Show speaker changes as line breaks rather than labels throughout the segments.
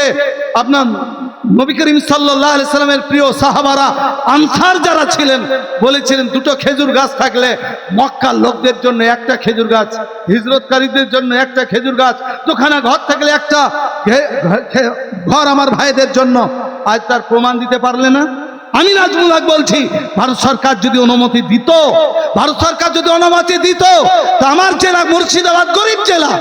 যে আপনার নবী করিম সাল্লাল্লাহু আলাইহি সাল্লামের প্রিয় সাহাবারা আনসার যারা ছিলেন বলেছিলেন দুটো খেজুর গাছ থাকলে মক্কার লোকদের জন্য একটা খেজুর গাছ, হিজরতকারীদের জন্য একটা খেজুর গাছ, দুখানা ঘর থাকলে একটা ঘর আমার ভাইদের জন্য। আজ তার প্রমাণ দিতে পারলে না। আমি নাজমুল হক বলছি, ভারত সরকার যদি অনুমতি দিত, ভারত সরকার যদি অনুমতি দিত, তো আমার জেলা মুর্শিদাবাদ গরিব জেলা,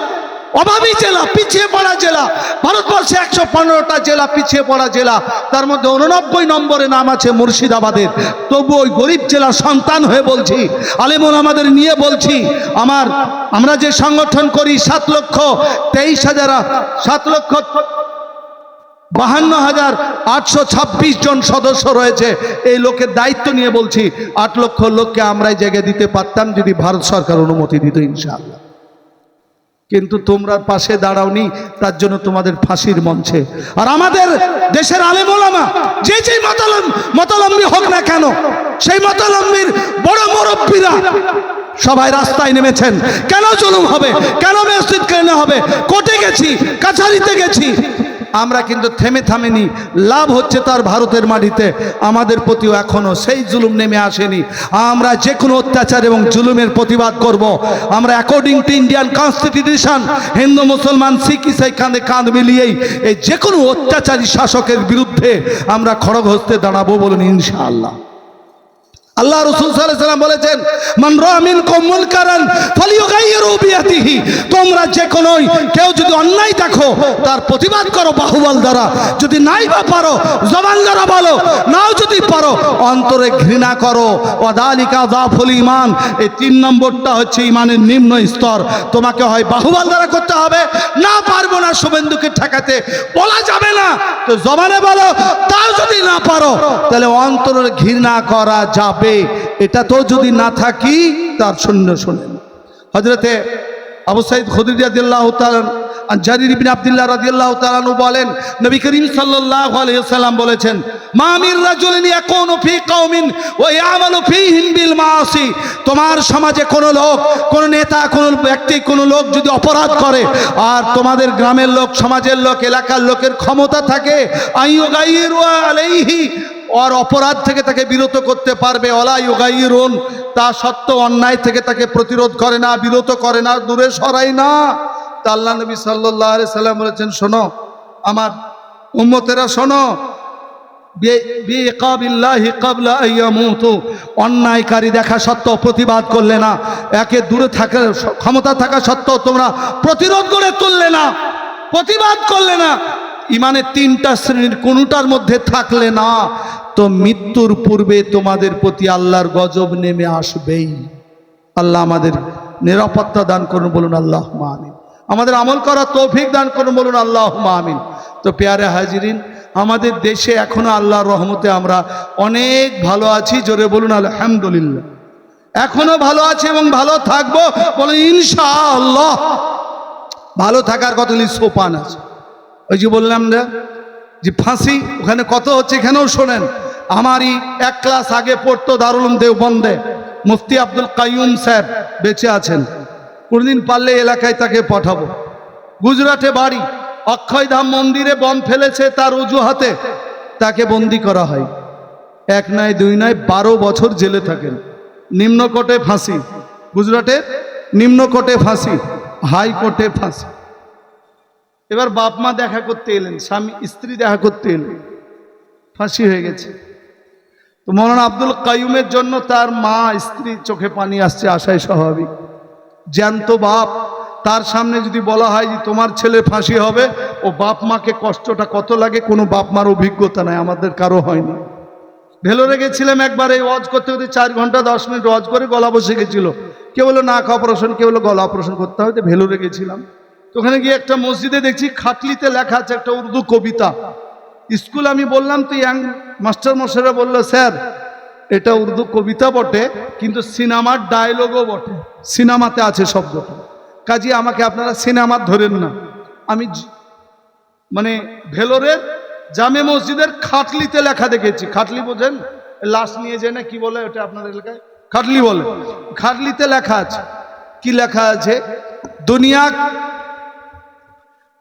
অভাবী জেলা, পিছিয়ে পড়া জেলা, ভারতবর্ষে 115টা জেলা পিছিয়ে পড়া জেলা, তার মধ্যে 89 নম্বরে নাম আছে মুর্শিদাবাদের। তবু ওই গরিব জেলার সন্তান হয়ে বলছি, আলেম ওলামাদের নিয়ে বলছি, আমরা যে সংগঠন করি 7,52,826 জন সদস্য রয়েছে। এই লোকের দায়িত্ব নিয়ে বলছি 8 লক্ষ লোককে আমরা এই জায়গায় দিতে পারতাম যদি ভারত সরকার অনুমতি দিত ইনশাআল্লাহ। কিন্তু তোমরা পাশে দাঁড়াওনি, তার জন্য তোমাদের ফাঁসির মঞ্চে। আর আমাদের দেশের আলেম ওলামা যে মতলম্বী হোক না কেন, সেই মতলম্বীর বড় মুরব্বীরা সবাই রাস্তায় নেমেছেন। কেন জুলুম হবে, কেন মসজিদ কেন হবে? কোর্টে গেছি, কাছারিতে গেছি, আমরা কিন্তু থামেনি। লাভ হচ্ছে তার ভারতের মাটিতে। আমাদের প্রতিও এখনো সেই জুলুম নেমে আসেনি। আমরা যে কোনো অত্যাচার এবং জুলুমের প্রতিবাদ করব। আমরা according to Indian constitution, Hindu মুসলমান শিখ ইসাই কাঁধে কাঁধ মিলিয়েই এই যে কোনো অত্যাচারী শাসকের বিরুদ্ধে আমরা খড়গ হস্তে দাঁড়াবো, বলুন ইনশাআল্লাহ। আল্লাহ রাসূল সাল্লাল্লাহু আলাইহি ওয়াসাল্লাম বলেছেন, মান রাআ মিনকুম মুনকারান ফালিয়ুগাইয়িরু বিয়াদিহি, তোমরা যে কোনো কেউ যদি অন্যায় দেখো তার প্রতিবাদ করো বাহুবল দ্বারা। যদি নাই বা পারো জবান দ্বারা বলো, নাও যদি পারো অন্তরে ঘৃণা করো। ওয়াদালিকা যাফুল ঈমান, এই 3 নম্বরটা হচ্ছে ঈমানের নিম্ন স্তর। তোমাকে হয় বাহুবল দ্বারা করতে হবে, না পারবো না শুভেন্দুকে ঠেকাতে বলা যাবে না, তো জবানে বলো। তাও যদি না পারো তাহলে অন্তরে ঘৃণা করা যাবে। এটা তো যদি না থাকি তার শূন্য শোনেন। হযরতে আবু সাঈদ খুদরী রাদিয়াল্লাহু তাআলা জারির ইবনে আব্দুল্লাহ রাদিয়াল্লাহু তাআলা বলেন, নবী করিম সাল্লাল্লাহু আলাইহি ওয়াসাল্লাম বলেছেন, মা মির রাজুলিন ইয়াকুনু ফি কওমিন ওয়া ইয়ামালু ফীহিম বিল মাআসি, তোমার সমাজে কোনো লোক, কোনো নেতা, কোনো ব্যক্তি, কোনো লোক যদি অপরাধ করে আর তোমাদের গ্রামের লোক, সমাজের লোক, এলাকার লোকের ক্ষমতা থাকে আইয়ুগাইয়িরু আলাইহি, আর অপরাধ থেকে তাকে বিরত করতে পারবে, ওয়ালা ইউগাইয়িরুন, তা সত্ত্বেও অন্যায় থেকে তাকে প্রতিরোধ করে না, বিরত করে না, দূরে সরায় না। তা আল্লাহ নবী সাল্লাল্লাহু আলাইহি সাল্লাম বলেছেন, শোনো আমার উম্মতেরা, শোনো, বিইকাবিল্লাহি ক্বাবলা আইয়ামুতু, অন্যায়কারী দেখা সত্ত্বেও প্রতিবাদ করলে না, একে দূরে থাকার ক্ষমতা থাকা সত্ত্বেও তোমরা প্রতিরোধ করে তুললে না, প্রতিবাদ করলে না, ইমানের 3টা শ্রেণীর কোনটার মধ্যে থাকলে না, তো মৃত্যুর পূর্বে তোমাদের প্রতি আল্লাহর গজব নেমে আসবেই। আল্লাহ আমাদের নিরাপত্তা দান করুন, বলুন আল্লাহুম্মা আমিন। আমাদের আমল করার তৌফিক দান করুন, বলুন আল্লাহুম্মা আমিন। তো পেয়ারে হাজিরিন, আমাদের দেশে এখনো আল্লাহর রহমতে আমরা অনেক ভালো আছি, জোরে বলুন আলহামদুলিল্লাহ। এখনো ভালো আছে এবং ভালো থাকবো, বলুন ইনশাআল্লাহ। ভালো থাকার কতগুলি সোপান আছে। ওই যে বললাম না যে ফাঁসি, ওখানে কত হচ্ছে, এখানেও শোনেন। আমারই 1 ক্লাস আগে পড়তো দারুল উলুম দেওবন্দে, মুফতি আব্দুল কাইয়ুম সাহেব বেঁচে আছেন। কোনদিন পারলে এলাকায় তাকে পাঠাবো। গুজরাটে বাড়ি, অক্ষয়ধাম মন্দিরে বম ফেলেছে তার অজুহাতে তাকে বন্দি করা হয়। 1 নয় 2 নয় 12 বছর জেলে থাকেন। নিম্ন কোর্টে ফাঁসি, গুজরাটে নিম্ন কোর্টে ফাঁসি, হাইকোর্টে ফাঁসি। এবার বাপ মা দেখা করতে এলেন, স্বামী স্ত্রী দেখা করতে এলেন, ফাঁসি হয়ে গেছে। তো মৌলানা আব্দুল কাইয়ুমের জন্য তার মা স্ত্রী চোখে পানি আসছে, আশায় স্বাভাবিক। জ্যান্ত বাপ, তার সামনে যদি বলা হয় যে তোমার ছেলে ফাঁসি হবে, ও বাপ মাকে কষ্টটা কত লাগে কোনো বাপ মার অভিজ্ঞতা নাই, আমাদের কারো হয়নি। ভেলোরে গেছিলাম একবার, এই ওয়াজ করতে করতে 4 ঘন্টা 10 মিনিট ওয়াজ করে গলা বসে গেছিল। কেউ বললো নাক অপারেশন, কেউ বললো গলা অপারেশন করতে হবে। ভেলোরে গেছিলাম, তো ওখানে গিয়ে একটা মসজিদে দেখছি খাটলিতে লেখা আছে একটা উর্দু কবিতা। স্কুল আমি বললাম, তো ইয়াং মাস্টার মশাইরা বললো, স্যার এটা উর্দু কবিতা বটে, কিন্তু সিনেমার ডায়লগও বটে, সিনেমাতে আছে শব্দটা, কাজে আমাকে আপনারা সিনেমার ধরেন না। আমি মানে ভেলোরের জামে মসজিদের খাটলিতে লেখা দেখেছি। খাটলি বোঝেন, লাশ নিয়ে যায় না, কি বলে ওটা আপনাদের এলাকায়? খাটলি বলে। খাটলিতে লেখা আছে, কি লেখা আছে?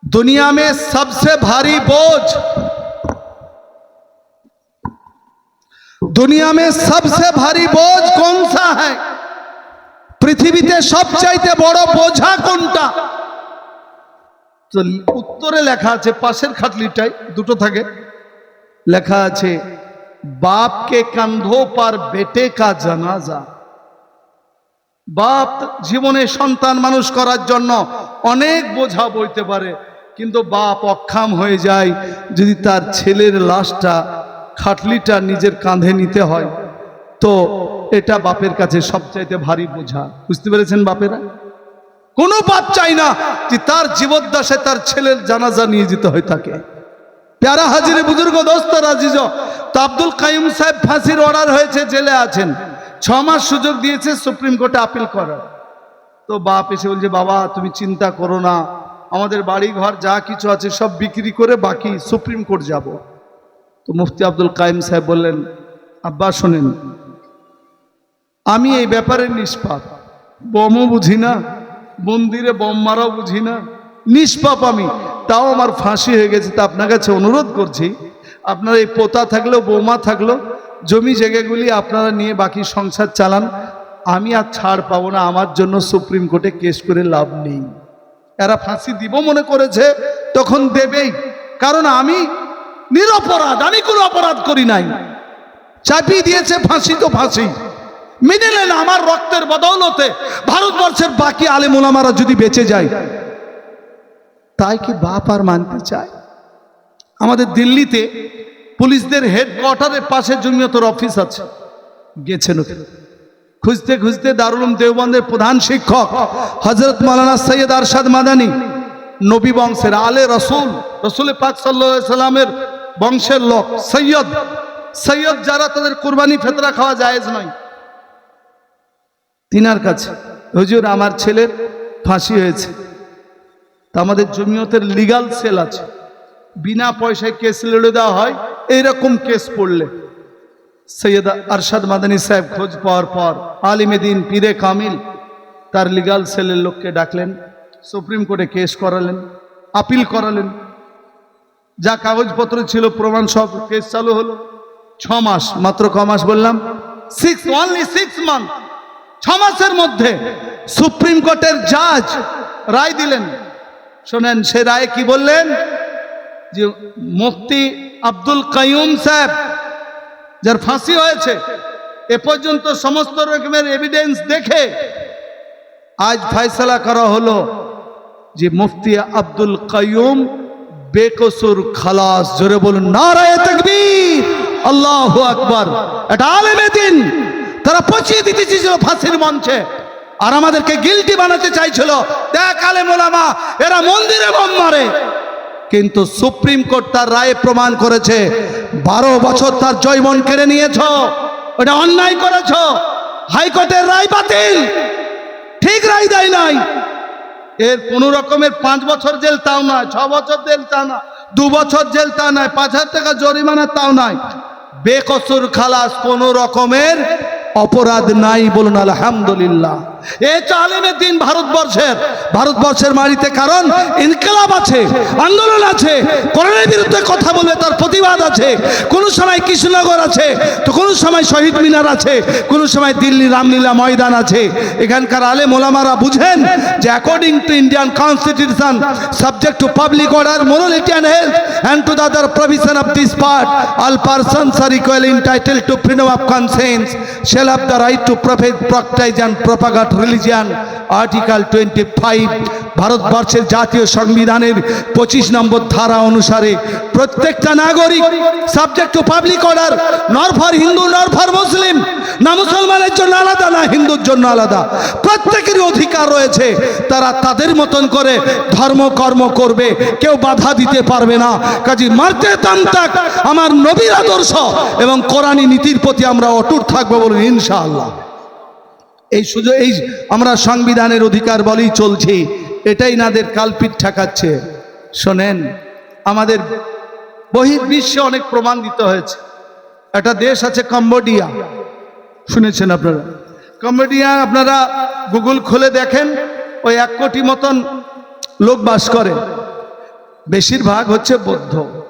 दुनिया में सबसे भारी बोझ, दुनिया में सबसे भारी बोझ कौन सा है? পৃথিবীতে সবচাইতে বড় বোঝা কোনটা? তো উত্তরে লেখা আছে, পাশের খাটলিটাই দুটো থাকে, লেখা আছে बाप के कंधों पर बेटे का जनाजा। বাপ জীবনে সন্তান মানুষ করার জন্য অনেক বোঝা বইতে পারে, কিন্তু বাপ অক্ষম হয়ে যায় যদি তার ছেলের লাশটা খাটলিটা নিজের কাঁধে নিতে হয়। তো এটা বাপের কাছে সবচাইতে ভারী বোঝা। বুঝতে পেরেছেন বাপেরা? কোনো বাপ চাই না যে তার জীবদ্দশায় তার ছেলের জানাজা নিয়ে যেতে হয় তাকে। প্যারা হাজিরে বুজুর্গ দোস্ত রাজিজ, তো আব্দুল কাইয়ুম সাহেব ফাঁসির অর্ডার হয়েছে, জেলে আছেন, 6 মাস সুযোগ দিয়েছে সুপ্রিম কোর্টে আপিল করার। তো বাপ এসে বলছে, বাবা তুমি চিন্তা করো না, আমাদের বাড়ি ঘর যা কিছু আছে সব বিক্রি করে বাকি সুপ্রিম কোর্ট যাব। তো মুফতি আব্দুল কাইয়ুম সাহেব বললেন, আব্বা শোনেন, আমি এই ব্যাপারে নিষ্পাপ, বমও বুঝি না, মন্দিরে বম মারাও বুঝি না, নিষ্পাপ আমি, তাও আমার ফাঁসি হয়ে গেছে। তা আপনার কাছে অনুরোধ করছি, আপনার এই পোতা থাকলেও বৌমা থাকলো জমি জায়গাগুলি আপনারা নিয়ে বাকি সংসার চালান, আমি আর ছাড় পাবো না, আমার জন্য সুপ্রিম কোর্টে কেস করে লাভ নেই। এরা ফাঁসি দিব মনে করেছে, তখন দেবেই, কারণ আমি নিরপরাধ, আমি কোনো অপরাধ করি নাই। চাপিয়ে দিয়েছে ফাঁসি তো ফাঁসি, মেনে নেন আমার রক্তের বদৌলতে ভারতবর্ষের বাকি আলেম ওলামারা যদি বেঁচে যায়। তাই কি বাপ আর মানতে চায়? আমাদের দিল্লিতে পুলিশদের হেডকোয়ার্টারের পাশে জমিয়তের অফিস আছে, গেছেন ওখানে খুঁজতে খুঁজতে দারুল উলুম দেওবন্দের প্রধান শিক্ষক হযরত মাওলানা সৈয়দ আরশাদ মাদানী, নবী বংশের আলে রসুল, রসুল পাক সাল্লাল্লাহু আলাইহি সাল্লামের বংশের লোক, সৈয়দ সৈয়দ যারা, তাদের কুরবানি ফেতরা খাওয়া জায়েজ নয়। তিনার কাছে, হুজুর আমার ছেলের ফাঁসি হয়েছে, তা আমাদের জমিয়তের লিগাল সেল আছে, বিনা পয়সায় কেস লড়ে দেওয়া হয়, এইরকম কেস পড়লে সৈয়দ আরশাদ মাদানী সাহেব খোঁজ পাওয়ার পর আলিমে দিন পীরে কামিল তার লিগাল সেলের লোককে ডাকলেন, সুপ্রিম কোর্টে কেস করালেন, আপিল করালেন, যা কাগজপত্র ছিল প্রমাণ সব, কেস চালু হলো। 6 মাস, মাত্র ক মাস বললাম, 6 মান্থ, 6 মাসের মধ্যে সুপ্রিম কোর্টের জাজ রায় দিলেন। শোনেন সে রায় কি বললেন, যে মুফতি আব্দুল কাইয়ুম সাহেব যার ফাঁসি হয়েছে, এ পর্যন্ত সমস্ত রকমের এভিডেন্স দেখে আজ ফয়সালা করা হলো যে মুফতি আব্দুল কাইয়ুম বেকসুর খালাস। জোরে বলুন নারায়ে তাকবীর, আল্লাহু আকবার। এটা আলেমে দিন, তারা পচিয়ে দিতে চেয়েছিল ফাঁসির মঞ্চে, আর আমাদেরকে গিলটি বানাতে চাইছিল। দেখ আলেম ওলামা এরা মন্দিরে বোম মারে, কিন্তু সুপ্রিম কোর্ট তার রায়ে প্রমাণ করেছে 12 বছর তার জয়মন কেড়ে নিয়েছ, ওটা অন্যায় করেছ। হাইকোর্টের রায় বাতিল, ঠিক রায় দেয় নাই। এর কোন রকমের 5 বছর জেল তাও নয়, 6 বছর জেল তাও না, 2 বছর জেল তাও নয়, 5000 টাকা জরিমানা তাও নয়, বেকসুর খালাস, কোন রকমের অপরাধ নাই। বলুন আলহামদুলিল্লাহ। এই আলেমের দিন ভারতবর্ষের মাটিতে, কারণ ইনকিলাব আছে, আন্দোলন আছে, কোরআনের বিরুদ্ধে কথা বলে তার প্রতিবাদ আছে। কোন সময় কৃষ্ণনগর আছে, তো কোন সময় শহীদ মিনার আছে, কোন সময় দিল্লি রামলীলা ময়দান আছে। এখানকার আলেম ওলামারা বুঝেন যে according to Indian constitution, subject to public order, morality and health and to the other provision of this part, all persons are equally entitled to freedom of conscience, shall have the right to profess, practice and propagate religion. Article 25 ভারতবর্ষের জাতীয় সংবিধানের 25 নম্বর ধারা অনুসারে প্রত্যেকটা নাগরিক subject to public order, নর for Hindu নর for Muslim, না মুসলমানের জন্য আলাদা না হিন্দুর জন্য আলাদা, প্রত্যেকেরই অধিকার রয়েছে। তারা তাদের মতন করে ধর্মকর্ম করবে, কেউ বাধা দিতে পারবে না। কাজী মারতে তামতাক আমার নবীর আদর্শ এবং কোরআনী নীতির প্রতি আমরা অটুট থাকবো, বলুন ইনশাআল্লাহ। এই সুযোগ, এই আমরা সংবিধানের অধিকার বলেই চলছি, এটাই নাদের কালপিঠ ঠেকাচ্ছে। শোনেন, আমাদের বহির্বিশ্বে অনেক প্রমাণ দিতে হয়েছে। একটা দেশ আছে কম্বোডিয়া, শুনেছেন আপনারা? কম্বোডিয়া আপনারা গুগল খুলে দেখেন, ওই 1 কোটি মতন লোক বাস করে। বেশিরভাগ হচ্ছে বৌদ্ধ।